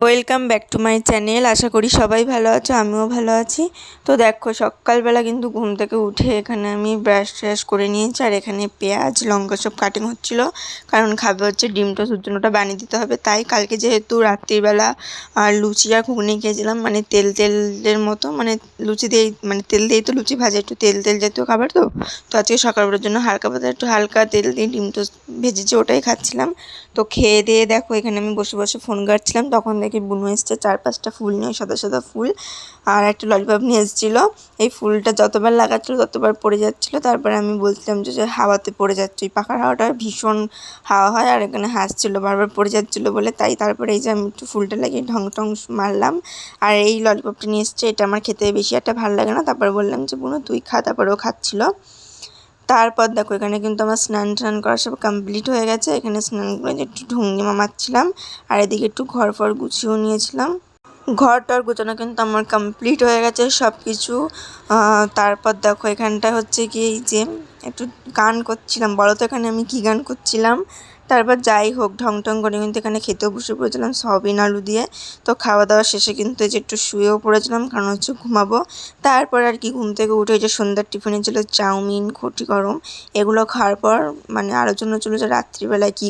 Welcome back to my channel. আশা করি সবাই ভালো আছো, আমিও ভালো আছি। তো দেখো সকালবেলা কিন্তু ঘুম থেকে উঠে এখানে আমি ব্রাশ ট্রাশ করে নিয়েছি, আর এখানে পেঁয়াজ লঙ্কা সব কাটিং হচ্ছিলো, কারণ খাবে হচ্ছে ডিম টোস্ট, ওটা বানিয়ে দিতে হবে। তাই কালকে যেহেতু রাত্রিবেলা আর লুচি আর ঘুগনি খেয়েছিলাম, মানে তেলের মতো, মানে লুচি দিয়ে, মানে তেল দিয়েই তো লুচি ভাজে, একটু তেল জাতীয় খাবার। তো আজকে সকালবেলার জন্য হালকা তেল দিয়ে ডিম টোস্ট ভেজেছি, ওটাই খাচ্ছিলাম। তো খেয়ে দিয়ে দেখো এখানে আমি বসে বসে ফোন ঘাঁটছিলাম, তখন দেখি বুনু এসছে 4-5টা ফুল নিয়ে, সাদা সাদা ফুল, আর একটা ললিপপ নিয়ে এসেছিলো। এই ফুলটা যতবার লাগাচ্ছিলো ততবার পড়ে যাচ্ছিলো। তারপরে আমি বলছিলাম যে হাওয়াতে পড়ে যাচ্ছে, এই পাখার হাওয়াটা ভীষণ হাওয়া হয়, আর এখানে হাসছিলো বারবার পড়ে যাচ্ছিলো বলে। তাই তারপরে এই যে আমি একটু ফুলটা লাগিয়ে ঢং টং মারলাম। আর এই ললিপপটা নিয়ে এসছে, এটা আমার খেতে বেশি একটা ভালো লাগে না। তারপরে বললাম যে বুনু তুই খা, তারপরেও খাচ্ছিলো। তারপর দেখো এখানে কিন্তু আমার স্নান করা সব কমপ্লিট হয়ে গেছে। এখানে স্নান করে একটু ঢুঙ্গিমা মারছিলাম, আর এদিকে একটু ঘর ফর গুছিয়েও নিয়েছিলাম। ঘর টর গোছানো কিন্তু আমার কমপ্লিট হয়ে গেছে সব কিছু। তারপর দেখো এখানটা হচ্ছে কি, এই যে একটু গান করছিলাম, বলো তো এখানে আমি কি গান করছিলাম। তারপর যাই হোক ঢং টং করে কিন্তু এখানে খেতেও বসে পড়েছিলাম সয়াবিন আলু দিয়ে। তো খাওয়া দাওয়া শেষে কিন্তু এই যে একটু শুয়েও পড়েছিলাম, কারণ হচ্ছে ঘুমাবো। তারপর আর কি ঘুম থেকে উঠে যে সন্ধ্যার টিফিনে ছিল চাউমিন, খটি গরম, এগুলো খাওয়ার পর মানে আলোচনা চলো যে রাত্রিবেলায় কী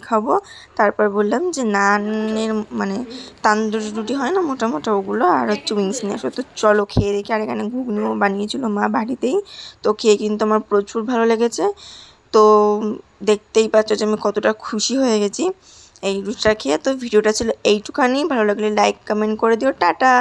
খাবো। তারপর বললাম যে নানের মানে তান্দুরি রুটি হয় না মোটা মোটা, ওগুলো আর হচ্ছে উইংস নিয়ে আসো। তো চলো খেয়ে দেখি। আর এখানে ঘুগনিও বানিয়েছিল মা বাড়িতেই। তো খেয়ে কিন্তু আমার প্রচুর ভালো লেগেছে। তো দেখতেই পাচ্ছ যে আমি কতটা খুশি হয়ে গেছি এই রুটিটা খেয়ে। তো ভিডিওটা ছিল এইটুখানি, ভালো লাগলে লাইক কমেন্ট করে দিও, টাটা।